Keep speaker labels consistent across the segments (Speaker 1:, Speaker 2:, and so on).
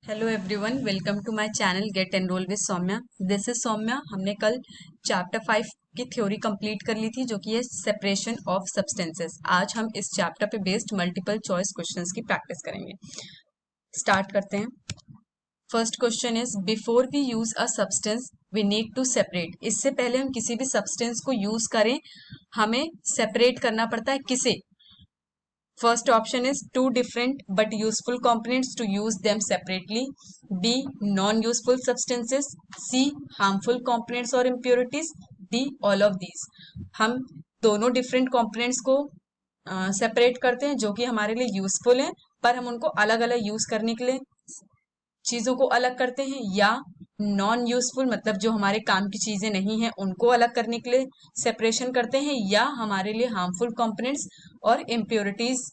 Speaker 1: Hello everyone, welcome to my channel get enrol with Saumya. This is Saumya. हमने कल chapter 5 की theory complete कर ली थी, जो कि है सेपरेशन ऑफ सब्सटेंसेस। आज हम इस चैप्टर पे बेस्ड मल्टीपल चॉइस क्वेश्चंस की प्रैक्टिस करेंगे। स्टार्ट करते हैं। First question is, before we use a substance we need to separate. इससे पहले हम किसी भी सब्सटेंस को यूज करें, हमें सेपरेट करना पड़ता है। किसे? First option is two different but useful components to use them separately. B. Non-useful substances. C. Harmful components or impurities. D. All of these. हम दोनों different components को सेपरेट करते हैं जो कि हमारे लिए यूजफुल हैं, पर हम उनको अलग अलग यूज करने के लिए चीजों को अलग करते हैं, या नॉन यूजफुल मतलब जो हमारे काम की चीजें नहीं हैं उनको अलग करने के लिए सेपरेशन करते हैं, या हमारे लिए हार्मफुल कंपोनेंट्स और इम्प्योरिटीज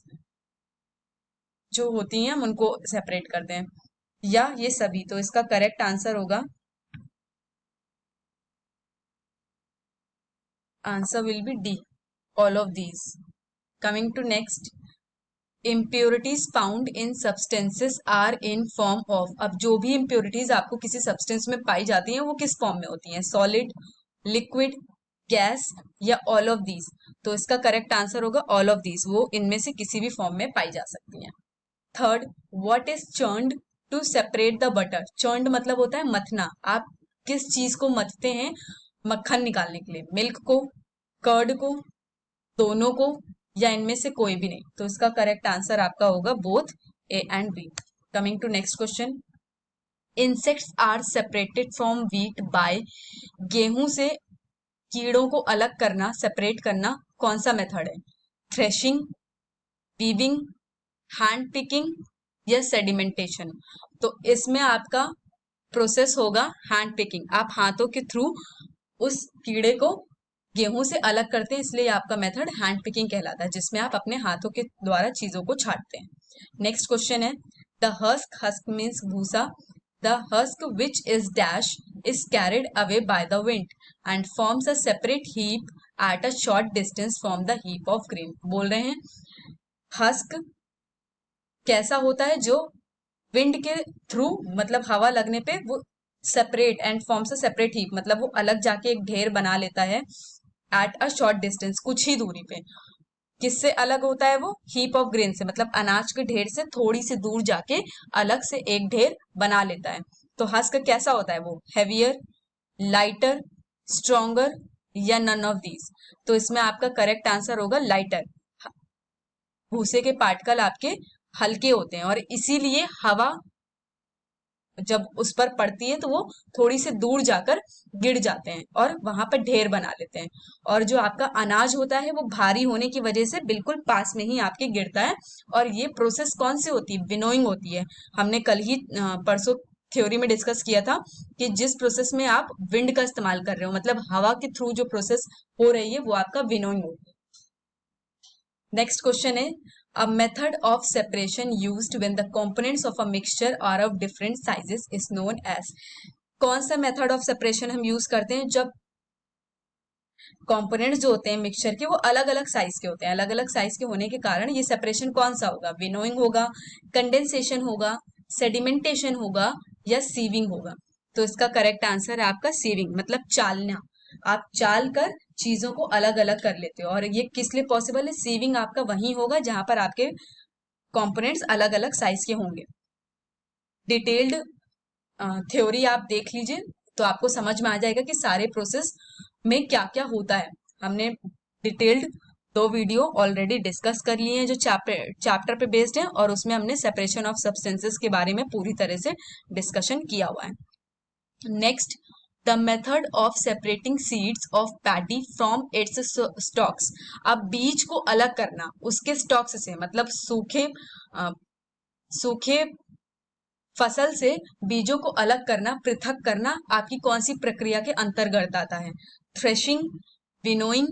Speaker 1: जो होती हैं हम उनको सेपरेट करते हैं, या ये सभी। तो इसका करेक्ट आंसर होगा, answer will be D, all of these. Coming to next, impurities found in substances are in form of. अब जो भी impurities आपको किसी सब्सटेंस में पाई जाती हैं वो किस फॉर्म में होती हैं? सॉलिड, लिक्विड, गैस, या ऑल ऑफ दीज। तो इसका करेक्ट आंसर होगा ऑल ऑफ दीज। वो इनमें से किसी भी फॉर्म में पाई जा सकती हैं। Third, what is churned to separate the butter. Churned मतलब होता है मथना। आप किस चीज को मथते हैं मक्खन निकालने के लिए? मिल्क को, कर्ड को, दोनों को, या इनमें से कोई भी नहीं। तो इसका करेक्ट आंसर आपका होगा both A and B. Coming to next question, insects are separated from wheat by. गेहूं से कीड़ों को अलग करना, सेपरेट करना कौन सा मेथड है? थ्रेशिंग, वीविंग, हैंड पिकिंग, या सेडिमेंटेशन। तो इसमें आपका प्रोसेस होगा हैंड पिकिंग। आप हाथों के थ्रू उस कीड़े को गेहूं से अलग करते हैं, इसलिए आपका मेथड हैंड पिकिंग कहलाता है, जिसमें आप अपने हाथों के द्वारा चीजों को छांटते हैं। नेक्स्ट क्वेश्चन है, द हस्क, हस्क मीन्स भूसा, the husk which is dash is carried away by the wind and forms a separate heap at a short distance from the heap of grain. बोल रहे हैं husk कैसा होता है जो wind के through मतलब हवा लगने पे वो separate and forms a separate heap, मतलब वो अलग जाके एक ढेर बना लेता है एट अ शॉर्ट डिस्टेंस, कुछ ही दूरी पे। किससे अलग होता है वो? हीप ऑफ ग्रेन से, मतलब अनाज के ढेर से थोड़ी सी दूर जाके अलग से एक ढेर बना लेता है। तो हस्क कैसा होता है वो? हैवियर, लाइटर, स्ट्रॉन्गर, या नन ऑफ दीज। तो इसमें आपका करेक्ट आंसर होगा लाइटर। भूसे के पार्टिकल आपके हल्के होते हैं और इसीलिए हवा जब उस पर पड़ती है तो वो थोड़ी सी दूर जाकर गिर जाते हैं और वहां पर ढेर बना लेते हैं। और जो आपका अनाज होता है वो भारी होने की वजह से बिल्कुल पास में ही आपके गिरता है। और ये प्रोसेस कौन सी होती है? विनोइंग होती है। हमने कल ही परसों थ्योरी में डिस्कस किया था कि जिस प्रोसेस में आप विंड का इस्तेमाल कर रहे हो, मतलब हवा के थ्रू जो प्रोसेस हो रही है, वो आपका विनोइंग होती है। नेक्स्ट क्वेश्चन है, a method of separation used when the components of a mixture are of different sizes is known as। कौन सा मेथड ऑफ सेपरेशन हम यूज करते हैं जब कंपोनेंट्स जो होते हैं मिक्सचर के वो अलग अलग साइज के होते हैं? अलग अलग साइज के होने के कारण ये सेपरेशन कौन सा होगा? विनोइंग होगा, कंडेंसेशन होगा, सेडिमेंटेशन होगा, या सीविंग होगा। तो इसका करेक्ट आंसर है आपका सीविंग, मतलब चालना। आप चाल कर चीजों को अलग अलग कर लेते हो, और ये किस लिए पॉसिबल है? सीविंग आपका वहीं होगा जहां पर आपके कंपोनेंट्स अलग अलग साइज के होंगे। डिटेल्ड थ्योरी आप देख लीजिए तो आपको समझ में आ जाएगा कि सारे प्रोसेस में क्या क्या होता है। हमने डिटेल्ड 2 वीडियो ऑलरेडी डिस्कस कर लिए हैं जो चैप्टर पे बेस्ड है, और उसमें हमने सेपरेशन ऑफ सब्सटेंसेस के बारे में पूरी तरह से डिस्कशन किया हुआ है। Next, the method of separating seeds of paddy from its stocks. अब बीज को अलग करना उसके स्टॉक्स से, मतलब सूखे फसल से बीजों को अलग करना, पृथक करना, आपकी कौन सी प्रक्रिया के अंतर्गत आता है? थ्रेशिंग, विनोइंग,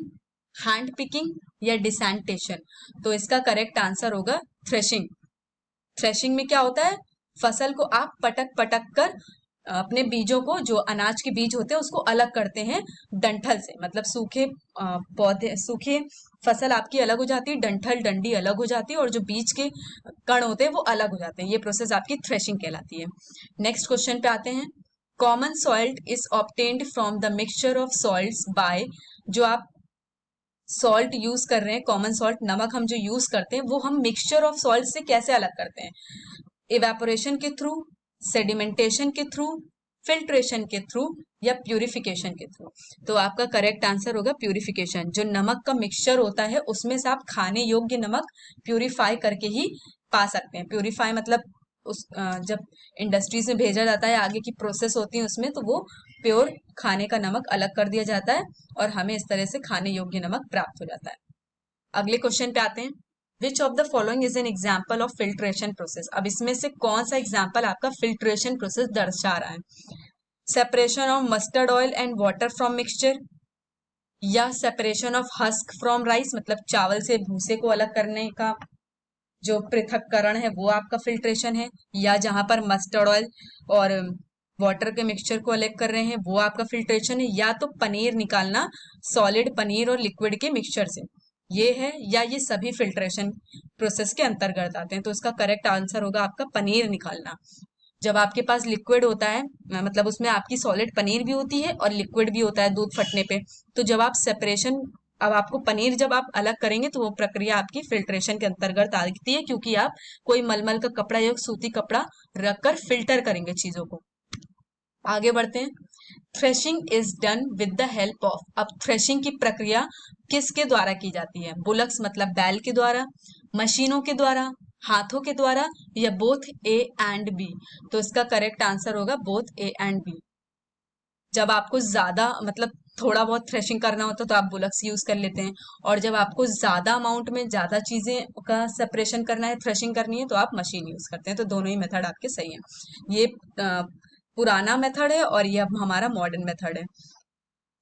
Speaker 1: हैंड पिकिंग, या डिसैंटेशन। तो इसका करेक्ट आंसर होगा थ्रेशिंग। थ्रेशिंग में क्या होता है? फसल को आप पटक पटक कर अपने बीजों को, जो अनाज के बीज होते हैं, उसको अलग करते हैं डंठल से, मतलब सूखे पौधे, सूखे फसल आपकी अलग हो जाती है, डंठल डंडी अलग हो जाती है और जो बीज के कण होते हैं वो अलग हो जाते हैं। ये प्रोसेस आपकी थ्रेशिंग कहलाती है। नेक्स्ट क्वेश्चन पे आते हैं। Common salt is obtained from the mixture of salts by, जो आप सॉल्ट यूज कर रहे हैं, कॉमन सॉल्ट नमक हम जो यूज करते हैं वो हम मिक्सचर ऑफ सॉल्ट से कैसे अलग करते हैं? इवेपोरेशन के थ्रू, सेडिमेंटेशन के थ्रू, फिल्ट्रेशन के थ्रू या प्यूरिफिकेशन के थ्रू। तो आपका करेक्ट आंसर होगा प्यूरिफिकेशन। जो नमक का मिक्सचर होता है उसमें से आप खाने योग्य नमक प्यूरिफाई करके ही पा सकते हैं। प्यूरिफाई मतलब जब इंडस्ट्री से भेजा जाता है, आगे की प्रोसेस होती है उसमें, तो वो प्योर खाने का नमक अलग कर दिया जाता है और हमें इस तरह से खाने योग्य नमक प्राप्त हो जाता है। अगले क्वेश्चन पे आते हैं। Which of the following is an example of filtration process? अब इसमें से कौन सा एग्जाम्पल आपका फिल्ट्रेशन प्रोसेस दर्शा रहा है? Separation of mustard oil and water from mixture, या separation of husk from rice, मतलब चावल से भूसे को अलग करने का जो पृथक्करण है वो आपका फिल्ट्रेशन है, या जहां पर मस्टर्ड ऑयल और वाटर के मिक्सचर को अलग कर रहे हैं वो आपका फिल्ट्रेशन है, या तो पनीर निकालना सॉलिड पनीर और लिक्विड के मिक्सचर से, ये है, या ये सभी फिल्ट्रेशन प्रोसेस के अंतर्गत आते हैं। तो इसका करेक्ट आंसर होगा आपका पनीर निकालना। जब आपके पास लिक्विड होता है, मतलब उसमें आपकी सॉलिड पनीर भी होती है और लिक्विड भी होता है दूध फटने पे, तो जब आप सेपरेशन, अब आपको पनीर जब आप अलग करेंगे तो वो प्रक्रिया आपकी फिल्ट्रेशन के अंतर्गत आती है, क्योंकि आप कोई मलमल का कपड़ा या सूती कपड़ा रखकर फिल्टर करेंगे चीजों को। आगे बढ़ते हैं। Threshing is done with the help of, अब थ्रेशिंग की प्रक्रिया किसके द्वारा की जाती है? बुलक्स मतलब बैल के द्वारा, मशीनों के द्वारा, हाथों के द्वारा, या बोथ ए एंड बी? तो इसका करेक्ट आंसर होगा बोथ ए एंड बी। जब आपको ज्यादा मतलब थोड़ा बहुत थ्रेशिंग करना होता है तो आप बुलक्स यूज कर लेते हैं, और जब आपको ज्यादा अमाउंट में ज्यादा चीजें का सेपरेशन करना है, थ्रेशिंग करनी है, तो आप मशीन यूज करते हैं। तो दोनों ही मेथड आपके सही हैं। ये पुराना मेथड है और ये अब हमारा मॉडर्न मेथड है।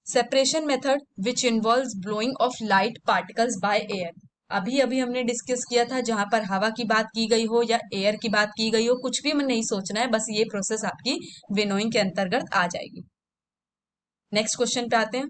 Speaker 1: Separation method which involves blowing of light particles by air, अभी अभी हमने डिस्कस किया था, जहां पर हवा की बात की गई हो या एयर की बात की गई हो, कुछ भी नहीं सोचना है, बस ये प्रोसेस आपकी विनोइंग के अंतर्गत आ जाएगी। नेक्स्ट क्वेश्चन पे आते हैं।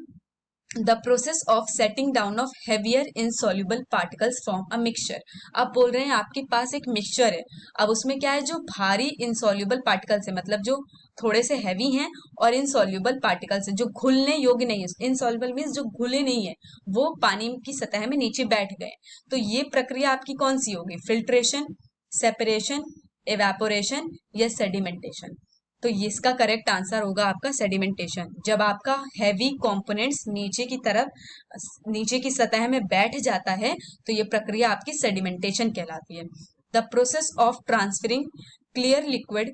Speaker 1: The process of setting down of heavier insoluble particles from a mixture, अब बोल रहे हैं आपके पास एक मिक्सचर है, अब उसमें क्या है, जो भारी इनसॉल्युबल पार्टिकल्स है, मतलब जो थोड़े से हैवी हैं, और इनसॉल्युबल पार्टिकल्स है जो घुलने योग्य नहीं है। इनसॉल्युबल मीन्स जो घुले नहीं है, वो पानी की सतह में नीचे बैठ गए। तो ये प्रक्रिया आपकी कौन सी होगी? फिल्ट्रेशन, सेपरेशन, एवेपोरेशन या सेडिमेंटेशन? तो इसका करेक्ट आंसर होगा आपका सेडिमेंटेशन। जब आपका हैवी कंपोनेंट्स नीचे की तरफ, नीचे की सतह में बैठ जाता है, तो ये प्रक्रिया आपकी सेडिमेंटेशन कहलाती है। The process of transferring clear liquid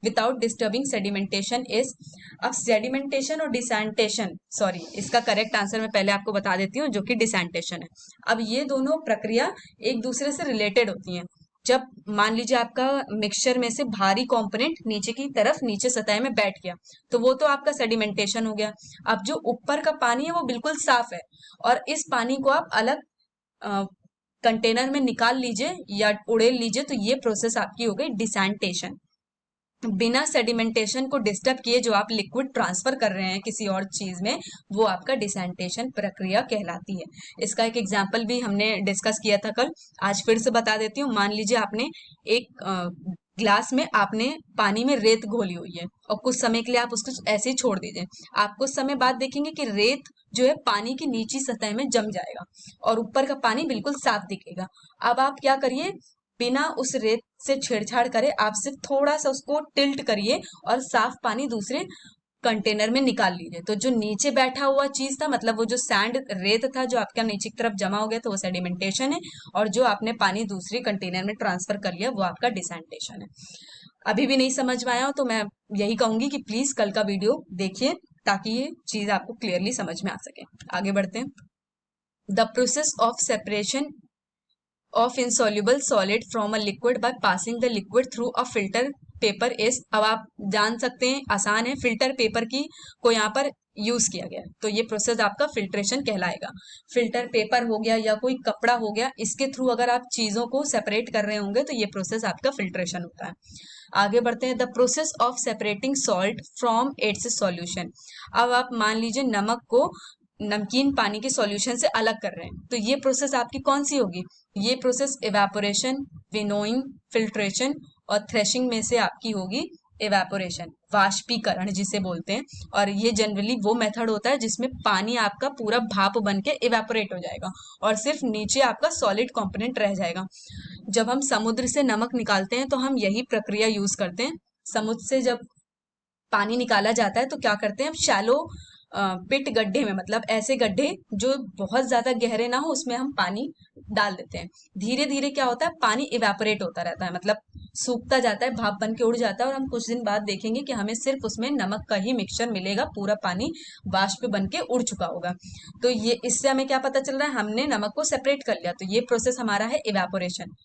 Speaker 1: without disturbing sedimentation is, अब सेडिमेंटेशन और डिसैंटेशन, सॉरी इसका करेक्ट आंसर मैं पहले आपको बता देती हूँ, जो कि डिसैंटेशन है। अब ये दोनों प्रक्रिया एक दूसरे से रिलेटेड होती हैं। जब मान लीजिए आपका मिक्सचर में से भारी कंपोनेंट नीचे की तरफ, नीचे सतह में बैठ गया, तो वो तो आपका सेडिमेंटेशन हो गया। अब जो ऊपर का पानी है वो बिल्कुल साफ है, और इस पानी को आप अलग कंटेनर में निकाल लीजिए या उड़ेल लीजिए, तो ये प्रोसेस आपकी हो गई डिसैंटेशन। बिना सेडिमेंटेशन को डिस्टर्ब किए जो आप लिक्विड ट्रांसफर कर रहे हैं किसी और चीज में, वो आपका डिसैंटेशन प्रक्रिया कहलाती है। इसका एक एग्जाम्पल भी हमने डिस्कस किया था कल, आज फिर से बता देती हूँ। मान लीजिए आपने एक ग्लास में आपने पानी में रेत घोली हुई है, और कुछ समय के लिए आप उसको ऐसे ही छोड़ दीजिए। आप कुछ समय बाद देखेंगे कि रेत जो है पानी की नीची सतह में जम जाएगा और ऊपर का पानी बिल्कुल साफ दिखेगा। अब आप क्या करिए, बिना उस रेत से छेड़छाड़ करे आप सिर्फ थोड़ा सा उसको टिल्ट करिए और साफ पानी दूसरे कंटेनर में निकाल लीजिए। तो जो नीचे बैठा हुआ चीज था, मतलब वो जो सैंड रेत था जो आपका नीचे की तरफ जमा हो गया, तो वो सेडिमेंटेशन है, और जो आपने पानी दूसरी कंटेनर में ट्रांसफर कर लिया वो आपका डिसैंटेशन है। अभी भी नहीं समझ में आया हो तो मैं यही कहूंगी कि प्लीज कल का वीडियो देखिए, ताकि ये चीज आपको क्लियरली समझ में आ सके। आगे बढ़ते हैं। The process of separation of insoluble solid from a liquid by passing the liquid through a filter paper is, अब आप जान सकते हैं, आसान है, फिल्टर पेपर की को यहाँ पर यूज किया गया, तो ये प्रोसेस आपका फिल्ट्रेशन कहलाएगा। फिल्टर पेपर हो गया या कोई कपड़ा हो गया, इसके थ्रू अगर आप चीजों को सेपरेट कर रहे होंगे तो ये प्रोसेस आपका फिल्ट्रेशन होता है। आगे बढ़ते हैं। The process of separating salt from its solution, अब आप मान लीजिए नमक को नमकीन पानी के सॉल्यूशन से अलग कर रहे हैं, तो ये प्रोसेस आपकी कौन सी होगी? ये प्रोसेस इवेपोरेशन, विनोइंग, फिल्ट्रेशन और थ्रेशिंग में से आपकी होगी इवेपोरेशन, वाष्पीकरण जिसे बोलते हैं। और ये जनरली वो मेथड होता है जिसमें पानी आपका पूरा भाप बन के इवेपोरेट हो जाएगा और सिर्फ नीचे आपका सॉलिड कंपोनेंट रह जाएगा। जब हम समुद्र से नमक निकालते हैं तो हम यही प्रक्रिया यूज करते हैं। समुद्र से जब पानी निकाला जाता है तो क्या करते हैं हम, शैलो पिट गड्ढे में, मतलब ऐसे गड्ढे जो बहुत ज्यादा गहरे ना हो, उसमें हम पानी डाल देते हैं। धीरे धीरे क्या होता है, पानी इवेपोरेट होता रहता है, मतलब सूखता जाता है, भाप बन के उड़ जाता है और हम कुछ दिन बाद देखेंगे कि हमें सिर्फ उसमें नमक का ही मिक्सचर मिलेगा, पूरा पानी वाष्प बन के उड़ चुका होगा। तो ये इससे हमें क्या पता चल रहा है, हमने नमक को सेपरेट कर लिया, तो ये प्रोसेस हमारा है इवेपोरेशन।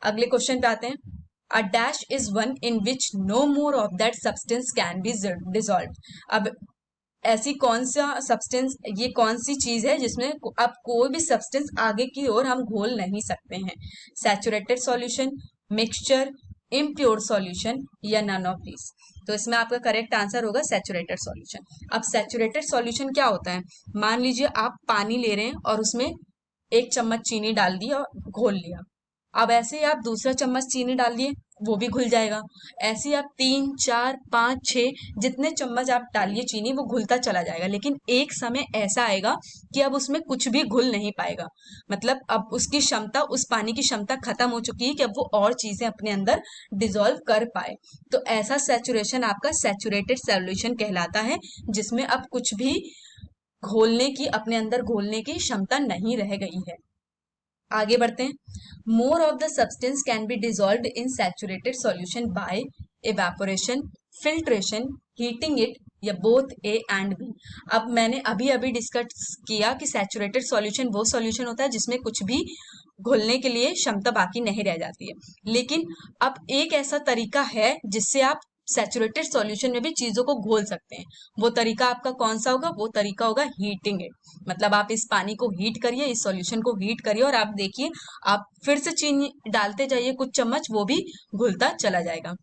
Speaker 1: अगले क्वेश्चन पे आते हैं। A dash is one in which no more of that substance can be dissolve. अब ऐसी कौन सा सब्सटेंस, ये कौन सी चीज है जिसमें अब कोई भी सब्सटेंस आगे की ओर हम घोल नहीं सकते हैं? Saturated solution, mixture, impure solution या नन ऑफ दीज। तो इसमें आपका करेक्ट आंसर होगा सैचुरेटेड सॉल्यूशन। अब सैचुरेटेड सॉल्यूशन क्या होता है? मान लीजिए आप पानी ले रहे हैं और उसमें 1 चम्मच चीनी डाल दी और घोल लिया। अब ऐसे ही आप दूसरा चम्मच चीनी डाल दिए, वो भी घुल जाएगा। ऐसे ही आप 3, 4, 5, 6 जितने चम्मच आप डालिए चीनी, वो घुलता चला जाएगा। लेकिन एक समय ऐसा आएगा कि अब उसमें कुछ भी घुल नहीं पाएगा, मतलब अब उसकी क्षमता, उस पानी की क्षमता खत्म हो चुकी है कि अब वो और चीजें अपने अंदर डिसॉल्व कर पाए। तो ऐसा सैचुरेशन आपका सैचुरेटेड सॉल्यूशन कहलाता है, जिसमें अब कुछ भी घोलने की, अपने अंदर घोलने की क्षमता नहीं रह गई है। आगे बढ़ते हैं। More of the substance can be dissolve in saturated solution bye evaporation, filtration, heating it या बोथ ए एंड बी। अब मैंने अभी अभी डिस्कस किया कि सैचुरेटेड सॉल्यूशन वो सॉल्यूशन होता है जिसमें कुछ भी घुलने के लिए क्षमता बाकी नहीं रह जाती है। लेकिन अब एक ऐसा तरीका है जिससे आप सैचुरेटेड सॉल्यूशन में भी चीजों को घोल सकते हैं। वो तरीका आपका कौन सा होगा? वो तरीका होगा हीटिंग इट। मतलब आप इस पानी को हीट करिए, इस सॉल्यूशन को हीट करिए और आप देखिए, आप फिर से चीनी डालते जाइए कुछ चम्मच, वो भी घुलता चला जाएगा।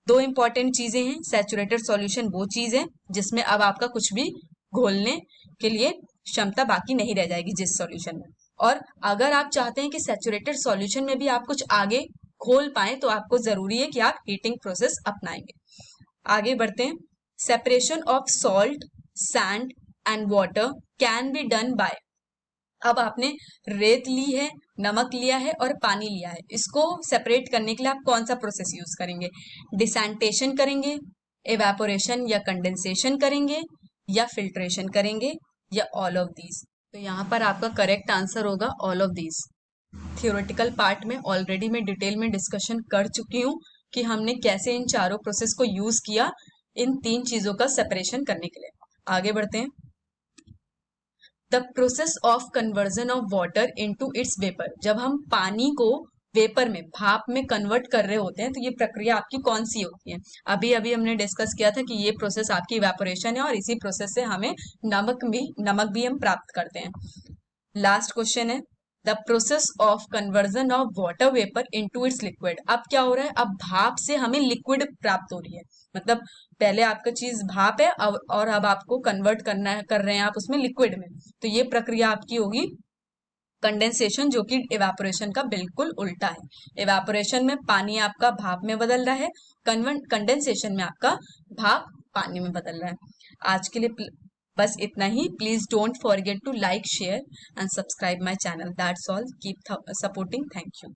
Speaker 1: दो इंपॉर्टेंट चीजें हैं। सैचुरेटेड सॉल्यूशन वो चीज है जिसमें अब आपका कुछ भी घोलने के लिए क्षमता बाकी नहीं रह जाएगी जिस सॉल्यूशन में। और अगर आप चाहते हैं कि सैचुरेटेड सॉल्यूशन में भी आप कुछ आगे घोल पाए, तो आपको जरूरी है कि आप हीटिंग प्रोसेस अपनाएंगे। आगे बढ़ते हैं। Separation of salt, sand and water can be done by. अब आपने रेत ली है, नमक लिया है और पानी लिया है, इसको सेपरेट करने के लिए आप कौन सा प्रोसेस यूज करेंगे? डिसैंटेशन करेंगे, एवेपोरेशन या कंडेंसेशन करेंगे या फिल्ट्रेशन करेंगे या ऑल ऑफ दीज? तो यहाँ पर आपका करेक्ट आंसर होगा all of these. Theoretical part में ऑलरेडी मैं डिटेल में डिस्कशन कर चुकी हूँ कि हमने कैसे इन चारों प्रोसेस को यूज किया इन 3 चीजों का सेपरेशन करने के लिए। आगे बढ़ते हैं। The process of conversion of water into its vapour. जब हम पानी को वेपर में, भाप में कन्वर्ट कर रहे होते हैं, तो ये प्रक्रिया आपकी कौन सी होती है? अभी अभी हमने डिस्कस किया था कि ये प्रोसेस आपकी इवेपोरेशन है और इसी प्रोसेस से हमें नमक भी हम प्राप्त करते हैं। लास्ट क्वेश्चन है, the process of conversion of water vapour into its liquid. अब क्या हो रहा है, अब भाप से हमें लिक्विड प्राप्त हो रही है। मतलब पहले आपका चीज भाप है, और अब आपको कन्वर्ट करना है, कर रहे हैं आप उसमें लिक्विड में। तो ये प्रक्रिया आपकी होगी कंडेंसेशन, जो कि इवेपोरेशन का बिल्कुल उल्टा है। इवेपोरेशन में पानी आपका भाप में बदल रहा है, कंडेंसेशन में आपका भाप पानी में बदल रहा है। आज के लिए बस इतना ही। Please don't forget to like, share and subscribe my channel. That's all. Keep supporting. Thank you.